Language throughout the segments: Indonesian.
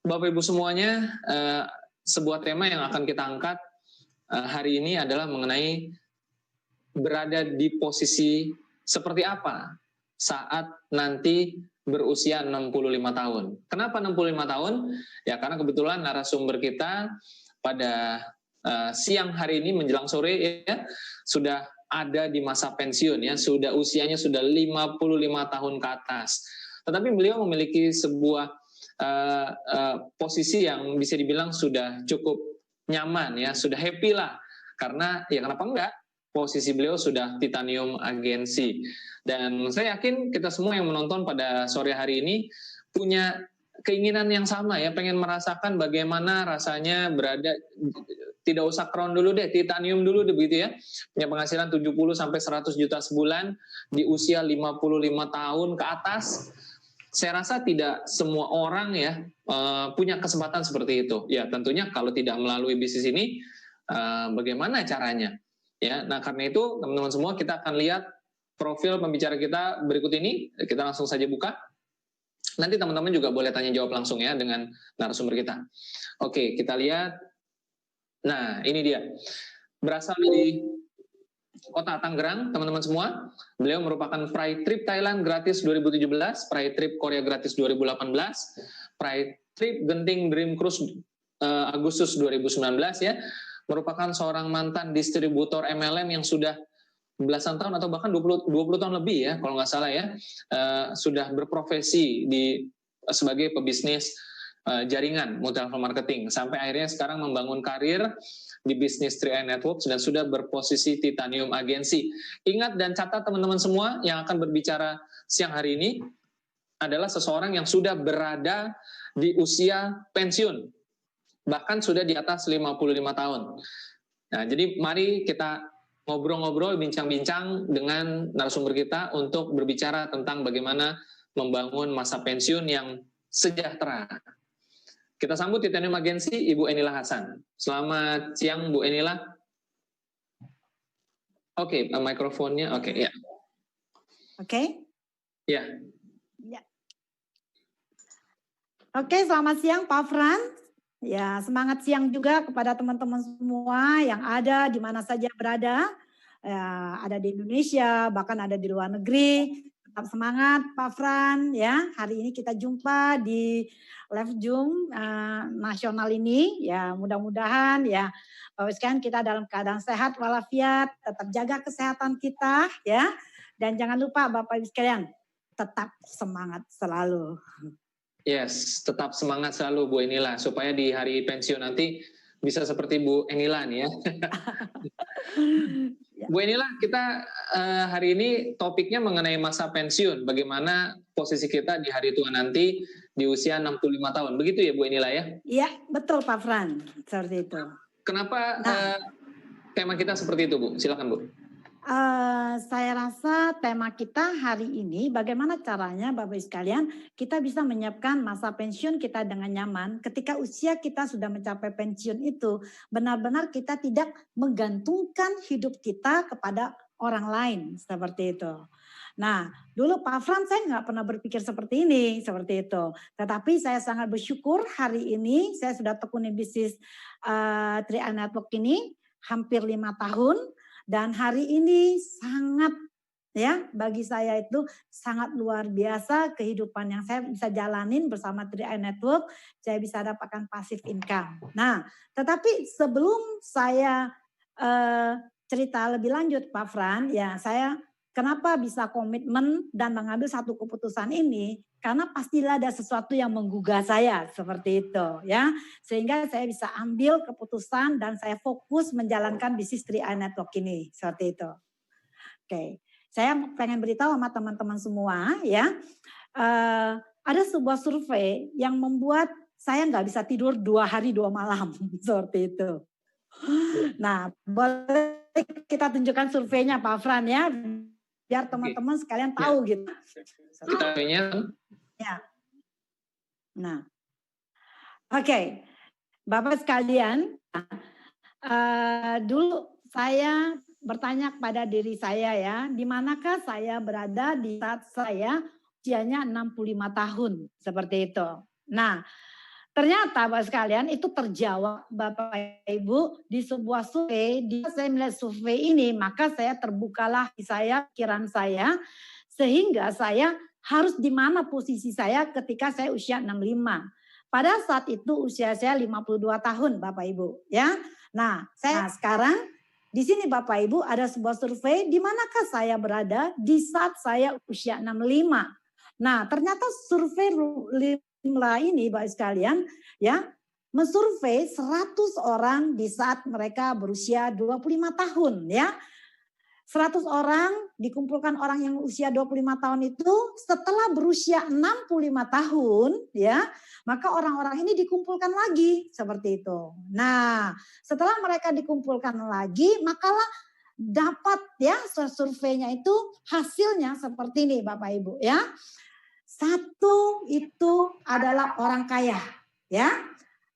Bapak Ibu semuanya, sebuah tema yang akan kita angkat hari ini adalah mengenai berada di posisi seperti apa saat nanti berusia 65 tahun. Kenapa 65 tahun? Ya karena kebetulan narasumber kita pada siang hari ini menjelang sore ya sudah ada di masa pensiun ya, usianya sudah 55 tahun ke atas. Tetapi beliau memiliki sebuah posisi yang bisa dibilang sudah cukup nyaman ya, sudah happy lah. Karena ya kenapa enggak? Posisi beliau sudah titanium agensi. Dan saya yakin kita semua yang menonton pada sore hari ini punya keinginan yang sama ya, pengen merasakan bagaimana rasanya berada, tidak usah crown dulu deh, titanium dulu deh begitu ya. Punya penghasilan 70 sampai 100 juta sebulan di usia 55 tahun ke atas. Saya rasa tidak semua orang ya punya kesempatan seperti itu. Ya tentunya kalau tidak melalui bisnis ini, bagaimana caranya? Ya, nah karena itu teman-teman semua kita akan lihat profil pembicara kita berikut ini. Kita langsung saja buka. Nanti teman-teman juga boleh tanya jawab langsung ya dengan narasumber kita. Oke, kita lihat. Nah, ini dia. Berasal dari Kota Tangerang, teman-teman semua. Beliau merupakan Pride Trip Thailand gratis 2017, Pride Trip Korea gratis 2018, Pride Trip Genting Dream Cruise Agustus 2019 ya. Merupakan seorang mantan distributor MLM yang sudah belasan tahun atau bahkan 20 tahun lebih ya kalau nggak salah ya, sudah berprofesi sebagai pebisnis jaringan multi-level marketing sampai akhirnya sekarang membangun karir di bisnis 3i Networks dan sudah berposisi titanium agensi. Ingat dan catat teman-teman semua, yang akan berbicara siang hari ini adalah seseorang yang sudah berada di usia pensiun, bahkan sudah di atas 55 tahun. Nah, jadi mari kita ngobrol-ngobrol, bincang-bincang dengan narasumber kita untuk berbicara tentang bagaimana membangun masa pensiun yang sejahtera. Kita sambut Titanium Agensi, Ibu Enila Hasan. Selamat siang, Bu Enila. Oke, mikrofonnya, oke, ya. Oke. Ya. Ya. Oke, selamat siang Pak Fran. Ya, semangat siang juga kepada teman-teman semua yang ada di mana saja berada. Ya, ada di Indonesia, bahkan ada di luar negeri. Tetap semangat Pak Fran ya. Hari ini kita jumpa di live Zoom nasional ini. Ya, mudah-mudahan ya Bapak sekalian kita dalam keadaan sehat walafiat, tetap jaga kesehatan kita ya. Dan jangan lupa Bapak Ibu sekalian, tetap semangat selalu. Yes, tetap semangat selalu Bu Enila supaya di hari pensiun nanti bisa seperti Bu Enila nih ya. Bu Enila, kita hari ini topiknya mengenai masa pensiun, bagaimana posisi kita di hari tua nanti di usia 65 tahun. Begitu ya Bu Enila ya? Iya, betul Pak Fran, seperti itu. Kenapa tema kita seperti itu Bu? Silakan Bu. Saya rasa tema kita hari ini bagaimana caranya Bapak Ibu sekalian kita bisa menyiapkan masa pensiun kita dengan nyaman ketika usia kita sudah mencapai pensiun itu, benar-benar kita tidak menggantungkan hidup kita kepada orang lain seperti itu. Nah, dulu Pak Fran saya nggak pernah berpikir seperti ini, seperti itu. Tetapi saya sangat bersyukur hari ini saya sudah tekuni bisnis 3i Network ini hampir 5 tahun. Dan hari ini sangat ya bagi saya itu sangat luar biasa kehidupan yang saya bisa jalanin bersama 3i Network. Saya bisa dapatkan passive income. Nah, tetapi sebelum saya cerita lebih lanjut Pak Fran, ya saya kenapa bisa komitmen dan mengambil satu keputusan ini? Karena pastilah ada sesuatu yang menggugah saya seperti itu ya. Sehingga saya bisa ambil keputusan dan saya fokus menjalankan bisnis 3i Network ini seperti itu. Oke, saya pengen beritahu sama teman-teman semua ya. Ada sebuah survei yang membuat saya nggak bisa tidur 2 hari 2 malam seperti itu. Nah, boleh kita tunjukkan surveinya Pak Fran ya, biar teman-teman sekalian tahu gitu. Kita ya. Nah, oke, Bapak sekalian, dulu saya bertanya kepada diri saya ya, di manakah saya berada di saat saya usianya 65 tahun seperti itu. Nah, Ternyata Bapak sekalian itu terjawab Bapak Ibu di sebuah survei. Saya melihat survei ini maka saya terbukalah pikiran saya sehingga saya harus di mana posisi saya ketika saya usia 65. Pada saat itu usia saya 52 tahun Bapak Ibu ya. Nah, sekarang di sini Bapak Ibu ada sebuah survei di manakah saya berada di saat saya usia 65. Nah, ternyata survei ini Bapak sekalian ya mensurvei 100 orang di saat mereka berusia 25 tahun ya. 100 orang dikumpulkan orang yang usia 25 tahun itu setelah berusia 65 tahun ya, maka orang-orang ini dikumpulkan lagi seperti itu. Nah, setelah mereka dikumpulkan lagi, makalah dapat ya surveinya itu hasilnya seperti ini Bapak Ibu ya. Satu itu adalah orang kaya ya.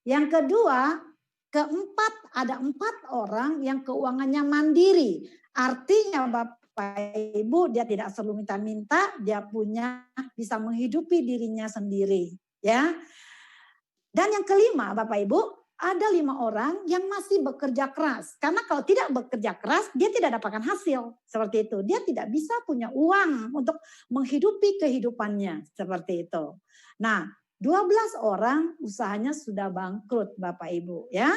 Yang kedua, keempat ada 4 orang yang keuangannya mandiri. Artinya Bapak Ibu dia tidak selalu minta-minta, dia bisa menghidupi dirinya sendiri ya. Dan yang kelima Bapak Ibu, ada 5 orang yang masih bekerja keras. Karena kalau tidak bekerja keras, dia tidak dapatkan hasil. Seperti itu. Dia tidak bisa punya uang untuk menghidupi kehidupannya. Seperti itu. Nah, 12 orang usahanya sudah bangkrut Bapak Ibu ya.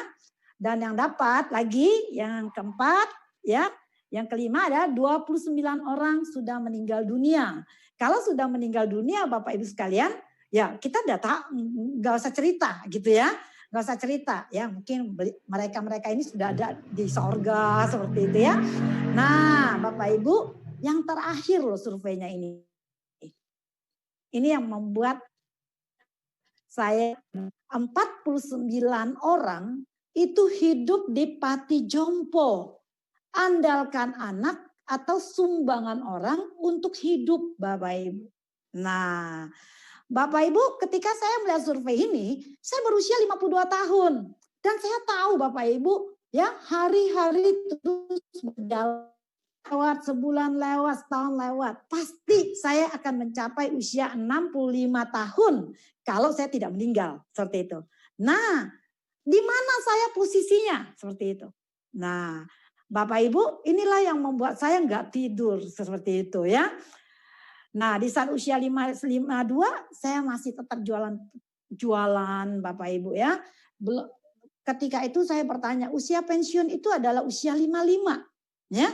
Dan yang dapat lagi yang keempat ya. Yang kelima ada 29 orang sudah meninggal dunia. Kalau sudah meninggal dunia Bapak Ibu sekalian, ya kita nggak usah cerita gitu ya. Nggak usah cerita ya, mungkin mereka-mereka ini sudah ada di sorga seperti itu ya. Nah Bapak Ibu, yang terakhir loh surveinya ini. Ini yang membuat saya 49 orang itu hidup di Pati Jompo. Andalkan anak atau sumbangan orang untuk hidup Bapak Ibu. Nah, Bapak Ibu ketika saya melihat survei ini, saya berusia 52 tahun. Dan saya tahu Bapak Ibu, ya hari-hari terus berjalan. Lewat sebulan lewat, setahun lewat. Pasti saya akan mencapai usia 65 tahun kalau saya tidak meninggal. Seperti itu. Nah, di mana saya posisinya? Seperti itu. Nah, Bapak Ibu inilah yang membuat saya nggak tidur seperti itu ya. Nah di saat usia 52 saya masih tetap jualan Bapak Ibu ya. Ketika itu saya bertanya usia pensiun itu adalah usia 55 ya.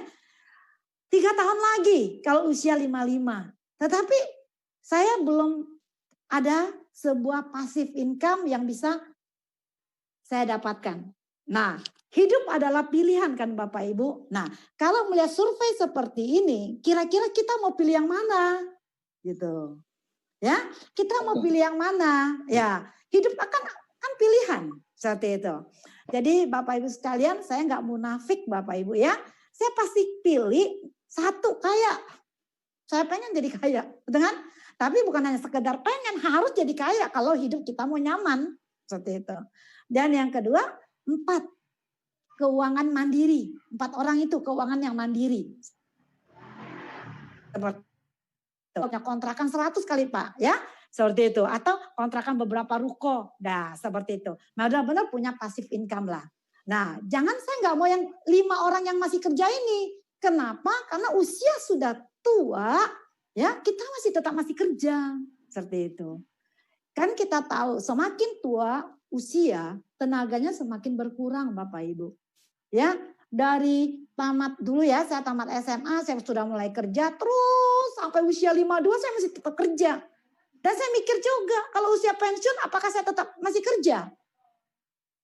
3 tahun lagi kalau usia 55. Tetapi saya belum ada sebuah passive income yang bisa saya dapatkan. Nah, hidup adalah pilihan kan Bapak Ibu. Nah, kalau melihat survei seperti ini, kira-kira kita mau pilih yang mana? Gitu. Ya, kita mau pilih yang mana? Ya, hidup kan pilihan seperti itu. Jadi Bapak Ibu sekalian, saya nggak munafik Bapak Ibu ya. Saya pasti pilih satu kaya. Saya pengen jadi kaya, betul kan? Tapi bukan hanya sekedar pengen, harus jadi kaya kalau hidup kita mau nyaman seperti itu. Dan yang kedua, 4 keuangan mandiri. 4 orang itu keuangan yang mandiri. Punya kontrakan 100 kali Pak ya. Seperti itu. Atau kontrakan beberapa ruko. Nah seperti itu. Nah benar-benar punya passive income lah. Nah saya nggak mau yang 5 orang yang masih kerja ini. Kenapa? Karena usia sudah tua. Ya kita masih kerja. Seperti itu. Kan kita tahu semakin tua usia tenaganya semakin berkurang Bapak Ibu. Ya, dari tamat dulu ya, saya tamat SMA, saya sudah mulai kerja terus sampai usia 52 saya masih tetap kerja. Dan saya mikir juga, kalau usia pensiun apakah saya tetap masih kerja?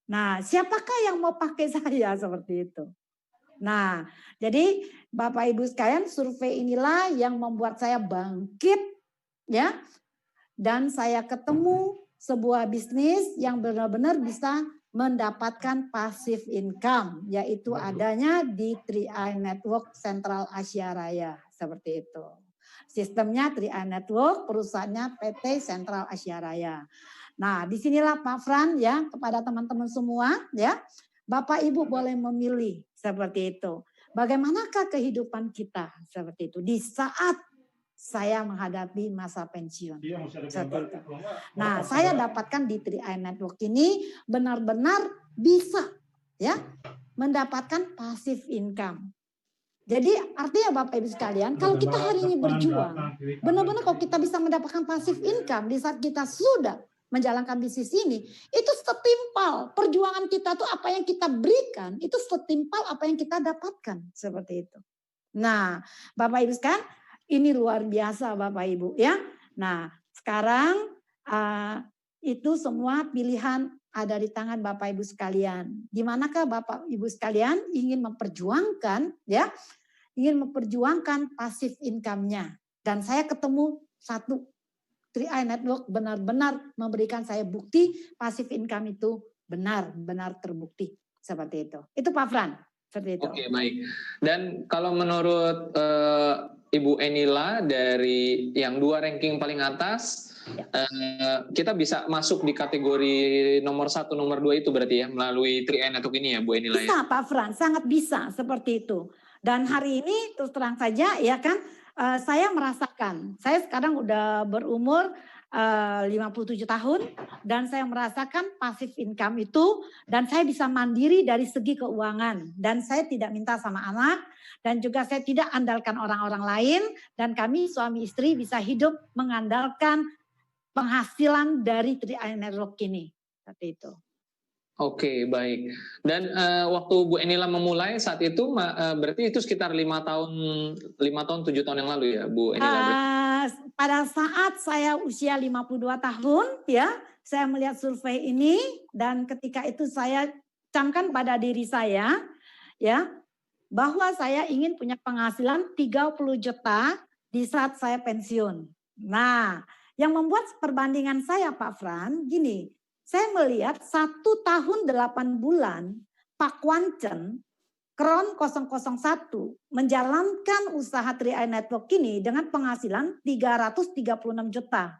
Nah, siapakah yang mau pakai saya seperti itu? Nah, jadi Bapak Ibu sekalian, survei inilah yang membuat saya bangkit ya. Dan saya ketemu sebuah bisnis yang benar-benar bisa mendapatkan passive income, yaitu adanya di 3i Network Sentral Asia Raya, seperti itu. Sistemnya 3i Network, perusahaannya PT Sentral Asia Raya. Nah, disinilah Pak Fran ya, kepada teman-teman semua ya, Bapak Ibu boleh memilih seperti itu. Bagaimanakah kehidupan kita seperti itu di saat saya menghadapi masa pensiun. Iya, masih ada Seperti gambar. itu. Kalau enggak, Nah, kalau saya ada- dapatkan di 3i Network ini benar-benar bisa ya mendapatkan passive income. Jadi artinya Bapak Ibu sekalian, kalau kita hari ini berjuang, benar-benar kalau kita bisa mendapatkan passive income di saat kita sudah menjalankan bisnis ini, itu setimpal perjuangan kita tuh apa yang kita berikan, itu setimpal apa yang kita dapatkan, seperti itu. Nah, Bapak Ibu sekalian, ini luar biasa Bapak Ibu ya. Nah, sekarang itu semua pilihan ada di tangan Bapak Ibu sekalian. Di manakah Bapak Ibu sekalian ingin memperjuangkan ya, ingin memperjuangkan passive income-nya. Dan saya ketemu satu 3i Network benar-benar memberikan saya bukti passive income itu benar-benar terbukti seperti itu. Itu Pak Fran, seperti itu. Oke, baik. Dan kalau menurut Ibu Enila dari yang 2 ranking paling atas, kita bisa masuk di kategori nomor 1, nomor 2 itu berarti ya melalui 3i Network ini ya Bu Enila ya? Bisa Pak Fran, sangat bisa seperti itu. Dan hari ini terus terang saja ya kan, saya merasakan, saya sekarang udah berumur 57 tahun dan saya merasakan passive income itu dan saya bisa mandiri dari segi keuangan dan saya tidak minta sama anak dan juga saya tidak andalkan orang-orang lain dan kami suami istri bisa hidup mengandalkan penghasilan dari 3i Network ini. Seperti itu. Oke, baik. Dan waktu Bu Enila memulai saat itu berarti itu sekitar 5 tahun 7 tahun yang lalu ya Bu Enila? Pada saat saya usia 52 tahun ya, saya melihat survei ini dan ketika itu saya camkan pada diri saya ya, bahwa saya ingin punya penghasilan 30 juta di saat saya pensiun. Nah, yang membuat perbandingan saya Pak Fran gini, saya melihat 1 tahun 8 bulan Pak Kwancen Kron 001 menjalankan usaha 3i Network ini dengan penghasilan 336 juta.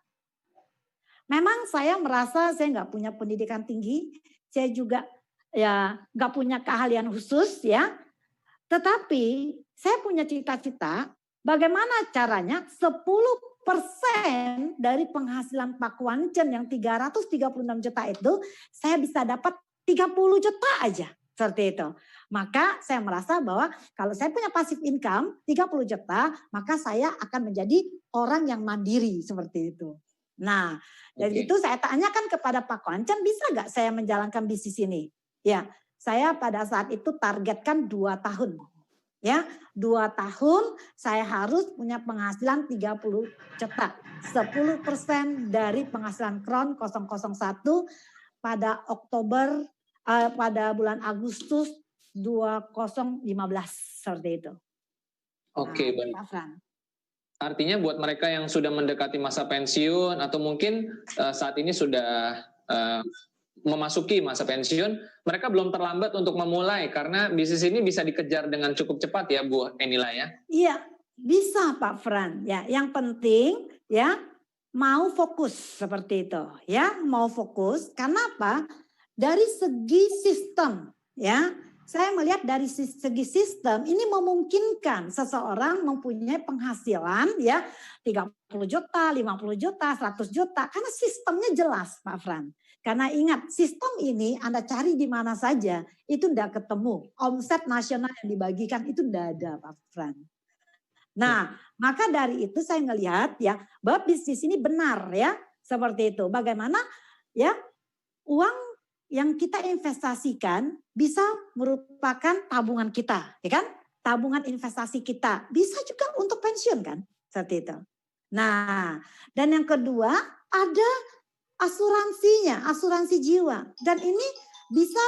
Memang saya merasa saya nggak punya pendidikan tinggi, saya juga ya nggak punya keahlian khusus ya. Tetapi saya punya cita-cita bagaimana caranya 10% dari penghasilan Pak Kwancen yang 336 juta itu saya bisa dapat 30 juta aja. Seperti itu. Maka saya merasa bahwa kalau saya punya passive income 30 juta, maka saya akan menjadi orang yang mandiri seperti itu. Nah, dari itu saya tanyakan kepada Pak Kwancen, bisa nggak saya menjalankan bisnis ini? Ya, saya pada saat itu targetkan 2 tahun. Ya, 2 tahun saya harus punya penghasilan 30 juta. 10% dari penghasilan Kron 001 pada Oktober pada bulan Agustus 2015 seperti itu. Oke, nah, baik. Pak Fran. Artinya buat mereka yang sudah mendekati masa pensiun atau mungkin saat ini sudah memasuki masa pensiun, mereka belum terlambat untuk memulai karena bisnis ini bisa dikejar dengan cukup cepat ya Bu Enila ya? Iya, bisa Pak Fran. Ya, yang penting ya mau fokus seperti itu ya, mau fokus. Karena apa? Dari segi sistem ya, saya melihat dari segi sistem ini memungkinkan seseorang mempunyai penghasilan ya 30 juta, 50 juta, 100 juta karena sistemnya jelas Pak Fran. Karena ingat sistem ini Anda cari di mana saja itu tidak ketemu. Omset nasional yang dibagikan itu tidak ada Pak Fran. Nah, maka dari itu saya ngelihat ya bahwa bisnis ini benar ya seperti itu. Bagaimana ya uang yang kita investasikan bisa merupakan tabungan kita, ya kan? Tabungan investasi kita bisa juga untuk pensiun kan, seperti itu. Nah, dan yang kedua ada asuransinya, asuransi jiwa, dan ini bisa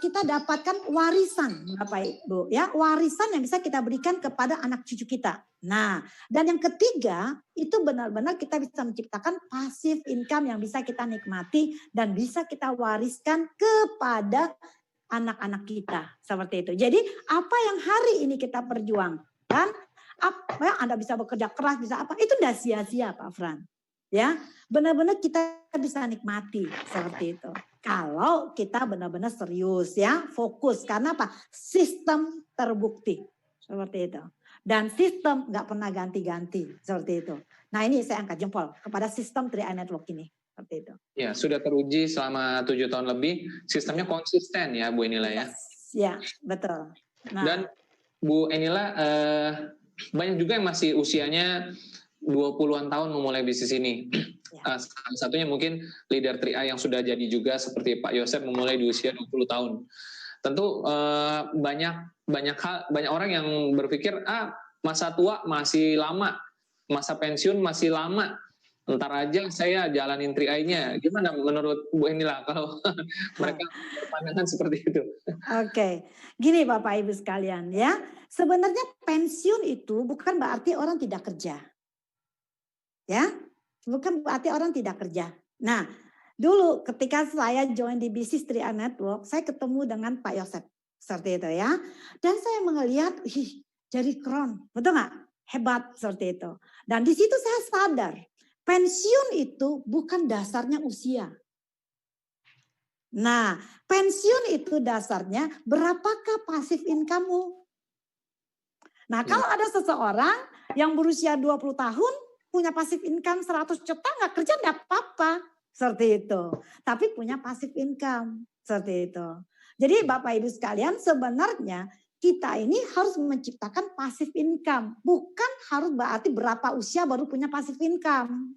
kita dapatkan warisan, Bapak Ibu, ya warisan yang bisa kita berikan kepada anak cucu kita. Nah, dan yang ketiga itu benar-benar kita bisa menciptakan passive income yang bisa kita nikmati dan bisa kita wariskan kepada anak-anak kita seperti itu. Jadi apa yang hari ini kita perjuangkan, apa ya Anda bisa bekerja keras, bisa apa itu tidak sia-sia Pak Fran. Ya, benar-benar kita bisa nikmati seperti itu. Kalau kita benar-benar serius ya, fokus karena apa? Sistem terbukti seperti itu. Dan sistem nggak pernah ganti-ganti, seperti itu. Nah ini saya angkat jempol kepada sistem 3i Network ini, seperti itu. Ya, sudah teruji selama 7 tahun lebih, sistemnya konsisten ya Bu Enila ya. Ya, betul. Nah, dan Bu Enila, banyak juga yang masih usianya 20-an tahun memulai bisnis ini. Ya. Salah satunya mungkin leader 3i yang sudah jadi juga seperti Pak Yosep memulai di usia 20 tahun. Tentu banyak orang yang berpikir masa tua masih lama, masa pensiun masih lama. Ntar aja saya jalanin 3i-nya. Gimana menurut Bu Enila kalau mereka berpandangan seperti itu? Oke, gini Bapak Ibu sekalian ya. Sebenarnya pensiun itu bukan berarti orang tidak kerja. Ya, bukan berarti orang tidak kerja. Nah, dulu ketika saya join di bisnis 3i Network, saya ketemu dengan Pak Yosep. Seperti itu ya. Dan saya melihat, jadi keren. Betul nggak? Hebat seperti itu. Dan di situ saya sadar, pensiun itu bukan dasarnya usia. Nah, pensiun itu dasarnya berapakah pasif income-mu? Nah, kalau ada seseorang yang berusia 20 tahun, punya pasif income 100 juta, nggak kerja nggak apa-apa. Seperti itu. Tapi punya pasif income. Seperti itu. Jadi Bapak Ibu sekalian, sebenarnya kita ini harus menciptakan pasif income. Bukan harus berarti berapa usia baru punya pasif income.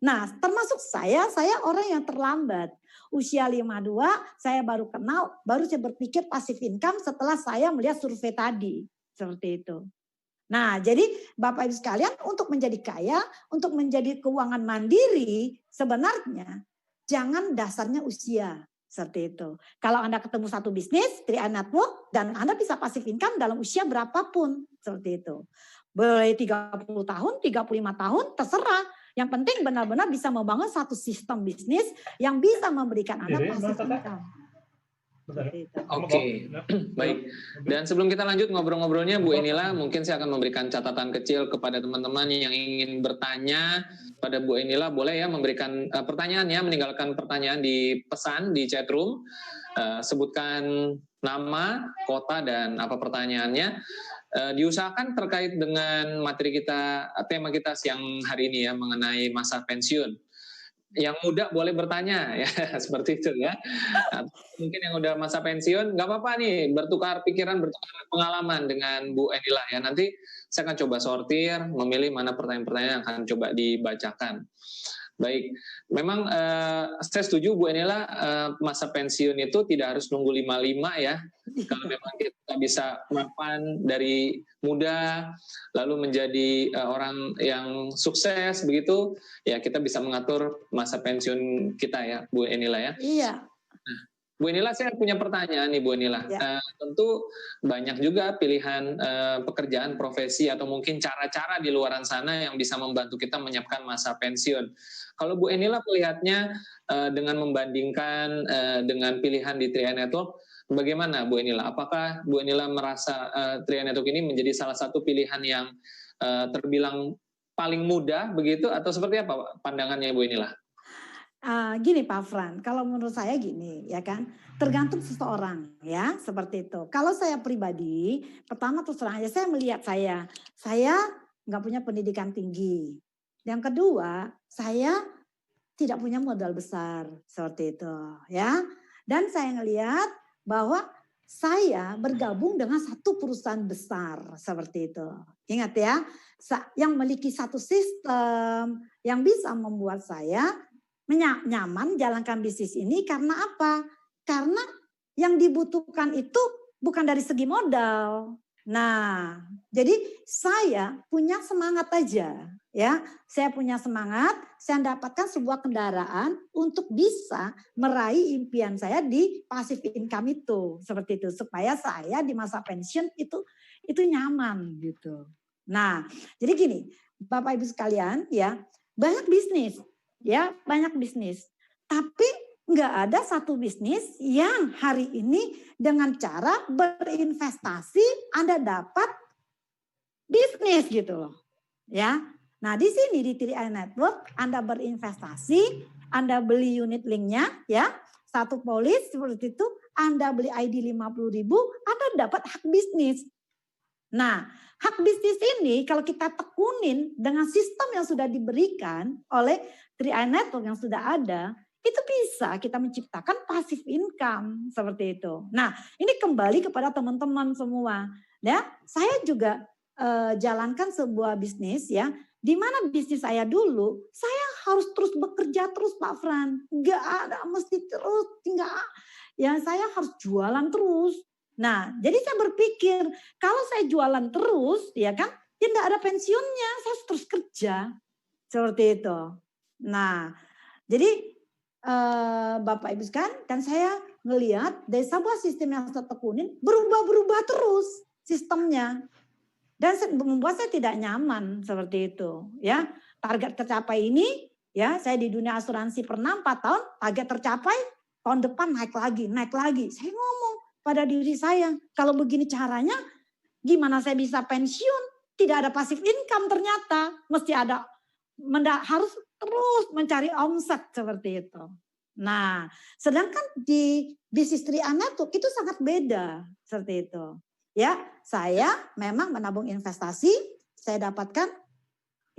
Nah, termasuk saya orang yang terlambat. Usia 52, saya baru kenal, baru saya berpikir pasif income setelah saya melihat survei tadi. Seperti itu. Nah, jadi Bapak Ibu sekalian, untuk menjadi kaya, untuk menjadi keuangan mandiri, sebenarnya jangan dasarnya usia. Seperti itu. Kalau Anda ketemu satu bisnis, 3i Network, dan Anda bisa pasif income dalam usia berapapun. Seperti itu. Boleh 30 tahun, 35 tahun, terserah. Yang penting benar-benar bisa membangun satu sistem bisnis yang bisa memberikan Anda pasif income. Oke, baik. Dan sebelum kita lanjut ngobrol-ngobrolnya, Bu Enila, mungkin saya akan memberikan catatan kecil kepada teman-teman yang ingin bertanya pada Bu Enila. Boleh ya memberikan pertanyaannya, meninggalkan pertanyaan di pesan di chat room. Sebutkan nama, kota, dan apa pertanyaannya. Diusahakan terkait dengan materi kita, tema kita siang hari ini ya, mengenai masa pensiun. Yang muda boleh bertanya ya, seperti itu ya. Mungkin yang udah masa pensiun nggak apa-apa nih, bertukar pikiran, bertukar pengalaman dengan Bu Enila ya. Nanti saya akan coba sortir, memilih mana pertanyaan-pertanyaan yang akan coba dibacakan. Baik, memang saya setuju Bu Enila, masa pensiun itu tidak harus nunggu 55 ya. Kalau memang kita bisa mapan dari muda, lalu menjadi orang yang sukses begitu, ya kita bisa mengatur masa pensiun kita ya Bu Enila ya. Iya. Nah, Bu Enila, saya punya pertanyaan nih Bu Enila. Ya. Tentu banyak juga pilihan pekerjaan, profesi, atau mungkin cara-cara di luaran sana yang bisa membantu kita menyiapkan masa pensiun. Kalau Bu Enila melihatnya dengan membandingkan dengan pilihan di 3i Network, bagaimana Bu Enila? Apakah Bu Enila merasa 3i Network ini menjadi salah satu pilihan yang terbilang paling mudah begitu, atau seperti apa pandangannya Bu Enila? Gini Pak Fran, kalau menurut saya gini ya kan, tergantung seseorang ya, seperti itu. Kalau saya pribadi, pertama terus terang aja saya melihat saya nggak punya pendidikan tinggi. Yang kedua, saya tidak punya modal besar seperti itu ya. Dan saya ngelihat bahwa saya bergabung dengan satu perusahaan besar seperti itu. Ingat ya, yang memiliki satu sistem yang bisa membuat saya nyaman jalankan bisnis ini. Karena apa? Karena yang dibutuhkan itu bukan dari segi modal. Nah, jadi saya punya semangat aja ya. Saya punya semangat, saya dapatkan sebuah kendaraan untuk bisa meraih impian saya di passive income itu. Seperti itu, supaya saya di masa pensiun itu nyaman gitu. Nah, jadi gini, Bapak Ibu sekalian ya, banyak bisnis. Ya, banyak bisnis. Tapi nggak ada satu bisnis yang hari ini dengan cara berinvestasi Anda dapat bisnis gitu loh. Ya. Nah, di sini di 3i Network Anda berinvestasi, Anda beli unit linknya ya, satu polis seperti itu, Anda beli ID 50.000, Anda dapat hak bisnis. Nah, hak bisnis ini kalau kita tekunin dengan sistem yang sudah diberikan oleh 3i Network yang sudah ada, itu bisa kita menciptakan passive income seperti itu. Nah, ini kembali kepada teman-teman semua. Ya, saya juga jalankan sebuah bisnis ya, di mana bisnis saya dulu, saya harus terus bekerja terus Pak Fran. Enggak ada mesti terus, enggak, ya saya harus jualan terus. Nah, jadi saya berpikir kalau saya jualan terus, ya kan, ya enggak ada pensiunnya, saya harus terus kerja. Seperti itu. Nah, jadi Bapak Ibu sekalian, dan saya ngelihat dari sebuah sistem yang saya tekunin berubah-berubah terus sistemnya. Dan membuat saya tidak nyaman seperti itu, ya. Target tercapai ini, ya, saya di dunia asuransi pernah 4 tahun, target tercapai, tahun depan naik lagi. Saya ngomong pada diri saya, kalau begini caranya, gimana saya bisa pensiun? Tidak ada passive income ternyata, mesti ada, harus terus mencari omset seperti itu. Nah, sedangkan di bisnis 3i Network itu sangat beda seperti itu. Ya, saya memang menabung investasi, saya dapatkan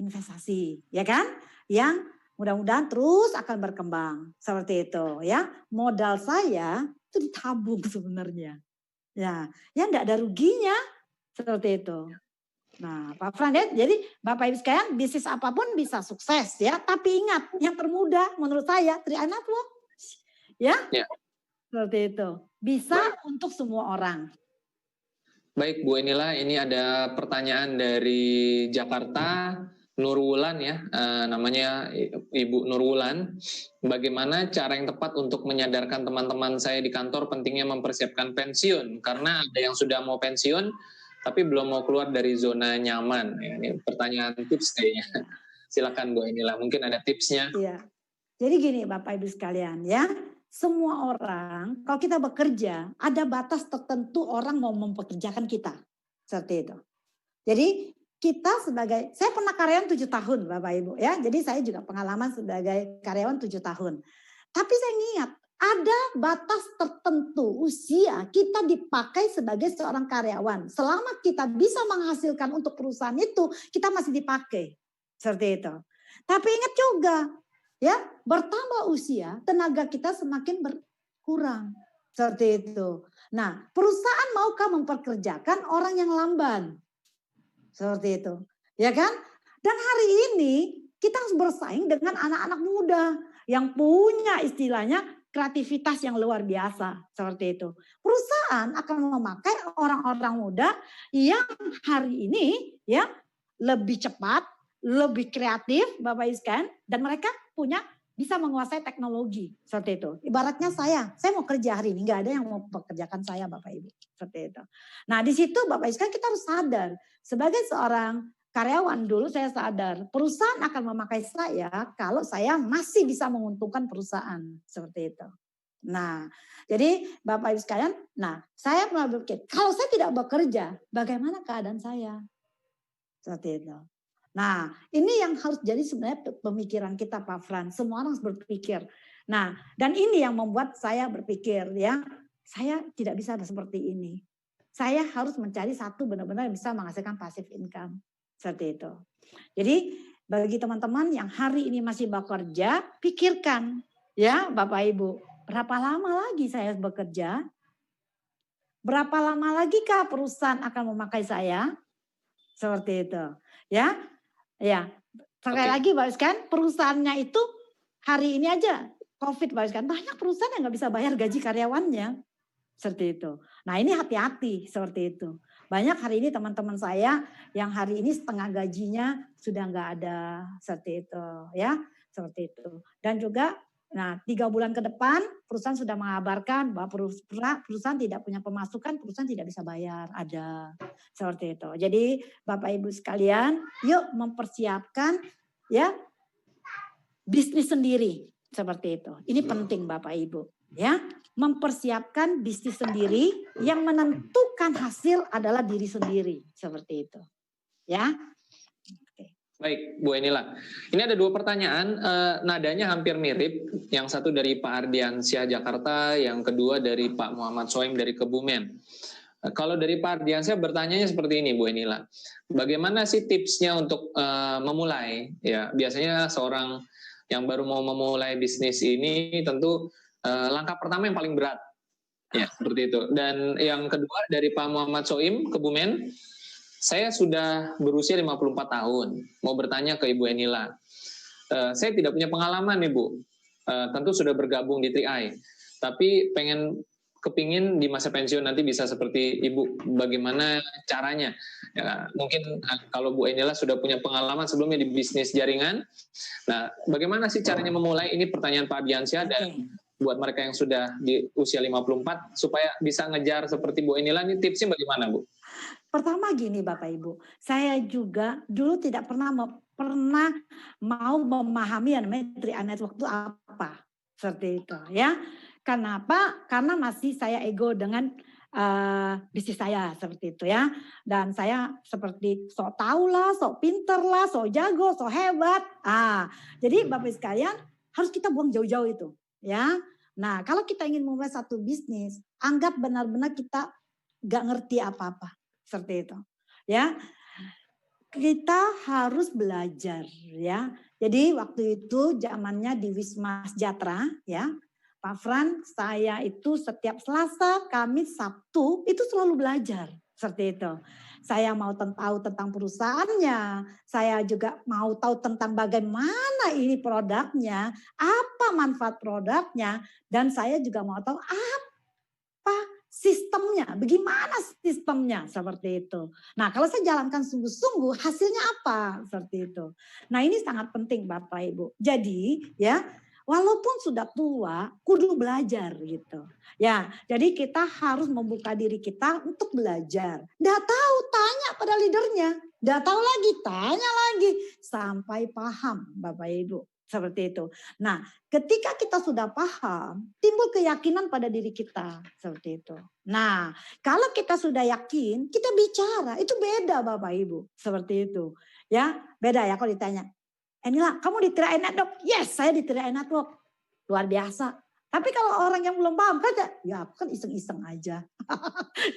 investasi, ya kan? Yang mudah-mudahan terus akan berkembang seperti itu, ya. Modal saya itu ditabung sebenarnya. Ya, enggak ada ruginya seperti itu. Nah, Pak Fran, ya, jadi Bapak Ibu sekalian, bisnis apapun bisa sukses ya, tapi ingat yang termudah menurut saya 3i Network. Ya. Seperti itu. Bisa untuk semua orang. Baik Bu Enila, ini ada pertanyaan dari Jakarta, Nurwulan ya, namanya Ibu Nurwulan. Bagaimana cara yang tepat untuk menyadarkan teman-teman saya di kantor pentingnya mempersiapkan pensiun? Karena ada yang sudah mau pensiun, tapi belum mau keluar dari zona nyaman. Ya, ini pertanyaan tips kayaknya. Silakan Bu Enila, mungkin ada tipsnya. Iya. Jadi gini Bapak Ibu sekalian ya. Semua orang, kalau kita bekerja, ada batas tertentu orang mau mempekerjakan kita. Seperti itu. Jadi kita sebagai, saya pernah karyawan 7 tahun Bapak Ibu ya. Jadi saya juga pengalaman sebagai karyawan 7 tahun. Tapi saya ingat, ada batas tertentu usia kita dipakai sebagai seorang karyawan. Selama kita bisa menghasilkan untuk perusahaan itu, kita masih dipakai. Seperti itu. Tapi ingat juga, ya, bertambah usia, tenaga kita semakin berkurang. Seperti itu. Nah, perusahaan maukah memperkerjakan orang yang lamban? Seperti itu. Ya kan? Dan hari ini kita harus bersaing dengan anak-anak muda yang punya istilahnya kreativitas yang luar biasa. Seperti itu. Perusahaan akan memakai orang-orang muda yang hari ini ya lebih cepat, lebih kreatif Bapak Ibu sekalian, dan mereka punya bisa menguasai teknologi seperti itu. Ibaratnya saya mau kerja hari ini, nggak ada yang mau pekerjakan saya Bapak Ibu seperti itu. Nah di situ Bapak Ibu sekalian kita harus sadar sebagai seorang karyawan dulu saya sadar perusahaan akan memakai saya kalau saya masih bisa menguntungkan perusahaan seperti itu. Nah jadi Bapak Ibu sekalian, nah saya pernah berpikir kalau saya tidak bekerja bagaimana keadaan saya seperti itu. Nah, ini yang harus jadi sebenarnya pemikiran kita Pak Fran. Semua orang harus berpikir. Nah, dan ini yang membuat saya berpikir ya, saya tidak bisa ada seperti ini. Saya harus mencari satu benar-benar bisa menghasilkan passive income. Seperti itu. Jadi, bagi teman-teman yang hari ini masih bekerja, pikirkan ya Bapak Ibu, berapa lama lagi saya bekerja? Berapa lama lagi kah perusahaan akan memakai saya? Seperti itu. Ya. Ya, sekali lagi Bapak kan perusahaannya itu hari ini aja COVID Bapak kan banyak perusahaan yang nggak bisa bayar gaji karyawannya seperti itu. Nah ini hati-hati seperti itu. Banyak hari ini teman-teman saya yang hari ini setengah gajinya sudah nggak ada seperti itu ya seperti itu. Dan juga nah 3 bulan ke depan perusahaan sudah mengabarkan bahwa perusahaan tidak punya pemasukan, perusahaan tidak bisa bayar, ada seperti itu. Jadi Bapak Ibu sekalian, yuk mempersiapkan ya bisnis sendiri seperti itu. Ini penting Bapak Ibu ya, mempersiapkan bisnis sendiri yang menentukan hasil adalah diri sendiri seperti itu. Ya. Baik, Bu Enila. Ini ada 2 pertanyaan, nadanya hampir mirip. Yang satu dari Pak Ardiansyah Jakarta, yang kedua dari Pak Muhammad Soim dari Kebumen. Kalau dari Pak Ardiansyah bertanyanya seperti ini, Bu Enila. Bagaimana sih tipsnya untuk memulai? Ya, biasanya seorang yang baru mau memulai bisnis ini tentu langkah pertama yang paling berat. Ya, seperti itu. Dan yang kedua dari Pak Muhammad Soim, Kebumen, saya sudah berusia 54 tahun. Mau bertanya ke Ibu Enila. Saya tidak punya pengalaman nih, Bu. Tentu sudah bergabung di 3i. Tapi kepingin di masa pensiun nanti bisa seperti Ibu, bagaimana caranya? Ya, mungkin kalau Bu Enila sudah punya pengalaman sebelumnya di bisnis jaringan, nah bagaimana sih caranya memulai? Ini pertanyaan Pak Ardiansyah, dan buat mereka yang sudah di usia 54, supaya bisa ngejar seperti Bu Enila, ini tipsnya bagaimana, Bu? Pertama gini Bapak Ibu, saya juga dulu tidak pernah mau memahami yang namanya 3i Network itu apa, seperti itu ya. Kenapa? Karena masih saya ego dengan bisnis saya seperti itu ya. Dan saya seperti sok tahu lah, sok pinter lah, sok jago, sok hebat. Jadi Bapak sekalian harus kita buang jauh-jauh itu ya. Nah kalau kita ingin memulai satu bisnis, anggap benar-benar kita gak ngerti apa-apa seperti itu ya. Kita harus belajar ya. Jadi waktu itu zamannya di Wisma Sejahtera ya. Pak Fran, saya itu setiap Selasa, Kamis, Sabtu itu selalu belajar seperti itu. Saya mau tahu tentang perusahaannya, saya juga mau tahu tentang bagaimana ini produknya, apa manfaat produknya, dan saya juga mau tahu apa sistemnya, bagaimana sistemnya seperti itu. Nah kalau saya jalankan sungguh-sungguh hasilnya apa seperti itu. Nah ini sangat penting Bapak Ibu. Jadi ya, walaupun sudah tua, kudu belajar gitu. Ya, jadi kita harus membuka diri kita untuk belajar. Nggak tahu, tanya pada leadernya. Nggak tahu lagi, tanya lagi. Sampai paham Bapak Ibu. Seperti itu. Nah, ketika kita sudah paham, timbul keyakinan pada diri kita. Seperti itu. Nah, kalau kita sudah yakin, kita bicara. Itu beda Bapak Ibu. Seperti itu. Ya, beda ya kalau ditanya. Enila, kamu di 3i Network? Yes, saya di 3i Network. Luar biasa. Tapi kalau orang yang belum paham, ya aku kan iseng-iseng aja.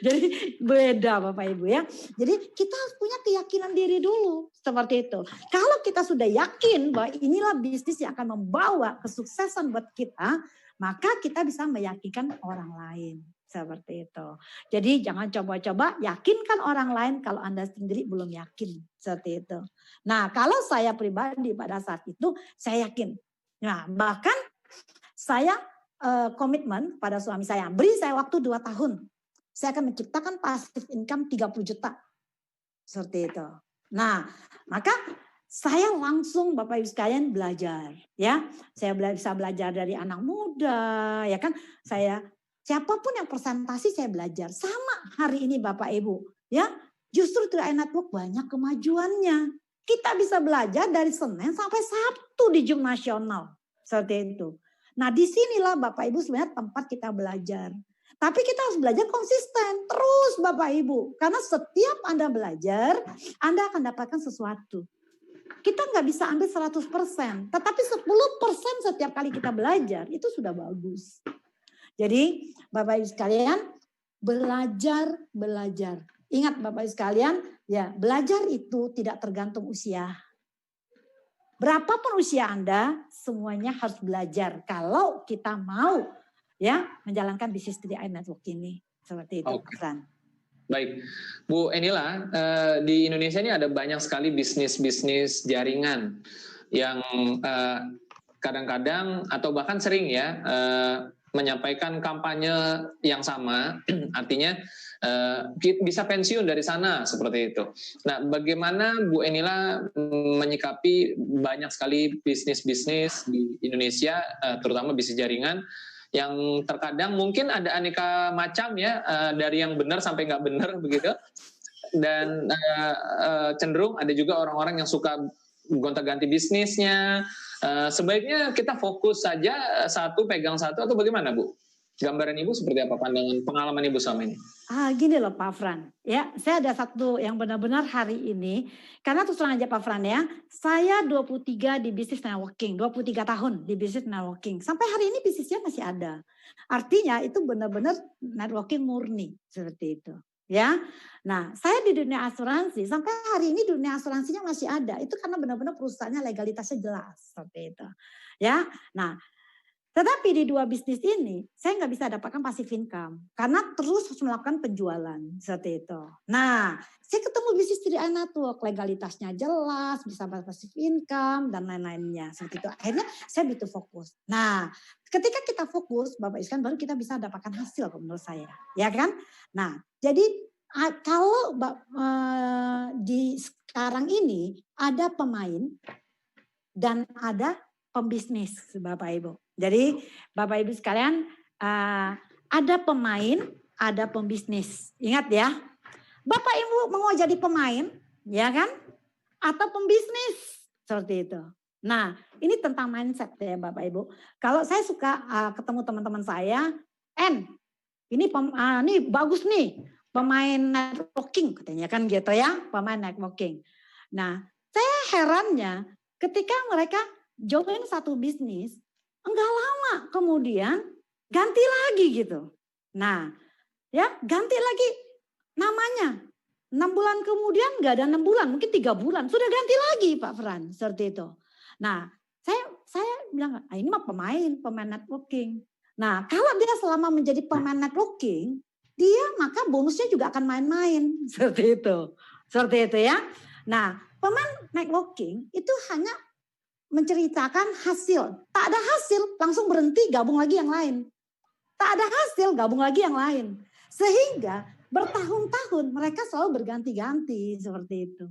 Jadi beda Bapak Ibu ya. Jadi kita harus punya keyakinan diri dulu. Seperti itu. Kalau kita sudah yakin bahwa inilah bisnis yang akan membawa kesuksesan buat kita, maka kita bisa meyakinkan orang lain. Seperti itu. Jadi jangan coba-coba yakinkan orang lain kalau Anda sendiri belum yakin. Seperti itu. Nah kalau saya pribadi pada saat itu saya yakin. Nah bahkan saya komitmen pada suami saya. Beri saya waktu 2 tahun. Saya akan menciptakan passive income 30 juta. Seperti itu. Nah maka saya langsung Bapak Ibu sekalian belajar. Ya, saya bisa belajar dari anak muda. Ya kan, siapapun yang presentasi saya belajar. Sama hari ini Bapak Ibu. Ya, justru 3i Network banyak kemajuannya. Kita bisa belajar dari Senin sampai Sabtu di Zoom nasional. Seperti itu. Nah disinilah Bapak Ibu sebenarnya tempat kita belajar. Tapi kita harus belajar konsisten. Terus Bapak Ibu. Karena setiap Anda belajar, Anda akan dapatkan sesuatu. Kita nggak bisa ambil 100%. Tetapi 10% setiap kali kita belajar, itu sudah bagus. Jadi Bapak Ibu sekalian, belajar. Ingat Bapak Ibu sekalian, ya belajar itu tidak tergantung usia. Berapapun usia Anda, semuanya harus belajar. Kalau kita mau ya menjalankan bisnis 3i Network ini. Seperti itu. Okay. Baik, Bu Enila, di Indonesia ini ada banyak sekali bisnis-bisnis jaringan yang kadang-kadang atau bahkan sering ya menyampaikan kampanye yang sama, artinya bisa pensiun dari sana seperti itu. Nah, bagaimana Bu Enila menyikapi banyak sekali bisnis-bisnis di Indonesia, terutama bisnis jaringan, yang terkadang mungkin ada aneka macam ya, dari yang benar sampai nggak benar begitu, dan cenderung ada juga orang-orang yang suka gonta-ganti bisnisnya. Sebaiknya kita fokus saja pegang satu, atau bagaimana Bu? Gambaran Ibu seperti apa, pandangan pengalaman Ibu selama ini? Gini loh Pak Fran, ya saya ada satu yang benar-benar hari ini, karena terus terang aja Pak Fran ya, saya 23 di bisnis networking, 23 tahun di bisnis networking, sampai hari ini bisnisnya masih ada. Artinya itu benar-benar networking murni, seperti itu. ya. Nah, saya di dunia asuransi sampai hari ini dunia asuransinya masih ada. Itu karena benar-benar perusahaannya legalitasnya jelas seperti itu. Ya. Nah, tetapi di dua bisnis ini, saya nggak bisa dapatkan passive income. Karena terus harus melakukan penjualan, seperti itu. Nah, saya ketemu bisnis 3i Network, legalitasnya jelas, bisa passive income, dan lain-lainnya. Seperti itu. Akhirnya saya butuh fokus. Nah, ketika kita fokus, Bapak Iskan, baru kita bisa dapatkan hasil menurut saya. Ya kan? Nah, jadi kalau di sekarang ini ada pemain dan ada pembisnis, Bapak Ibu. Jadi Bapak Ibu sekalian, ada pemain, ada pembisnis. Ingat ya, Bapak Ibu mau jadi pemain, ya kan? Atau pembisnis, seperti itu. Nah, ini tentang mindset ya Bapak Ibu. Kalau saya suka ketemu teman-teman saya, ini bagus nih, pemain networking katanya kan gitu ya, pemain networking. Nah, saya herannya ketika mereka join satu bisnis, enggak lama kemudian ganti lagi gitu. Nah, ya ganti lagi namanya. 6 bulan kemudian enggak ada 6 bulan, mungkin 3 bulan. Sudah ganti lagi Pak Fran, seperti itu. Nah, saya bilang, ini mah pemain networking. Nah, kalau dia selama menjadi pemain networking, dia maka bonusnya juga akan main-main. Seperti itu. Seperti itu ya. Nah, pemain networking itu hanya menceritakan hasil. Tak ada hasil, langsung berhenti, gabung lagi yang lain. Tak ada hasil, gabung lagi yang lain. Sehingga bertahun-tahun mereka selalu berganti-ganti seperti itu.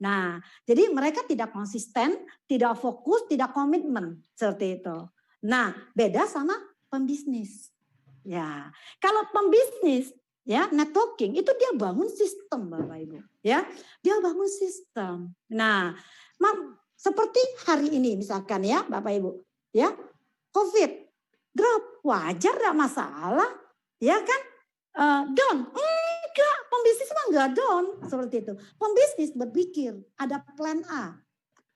Nah, jadi mereka tidak konsisten, tidak fokus, tidak komitmen seperti itu. Nah, beda sama pembisnis. Ya, kalau pembisnis ya networking itu dia bangun sistem Bapak Ibu, ya. Dia bangun sistem. Nah, seperti hari ini misalkan ya Bapak Ibu, ya. Covid drop, wajar enggak masalah, ya kan? Down, enggak, pembisnis mah enggak down seperti itu. Pembisnis berpikir ada plan A.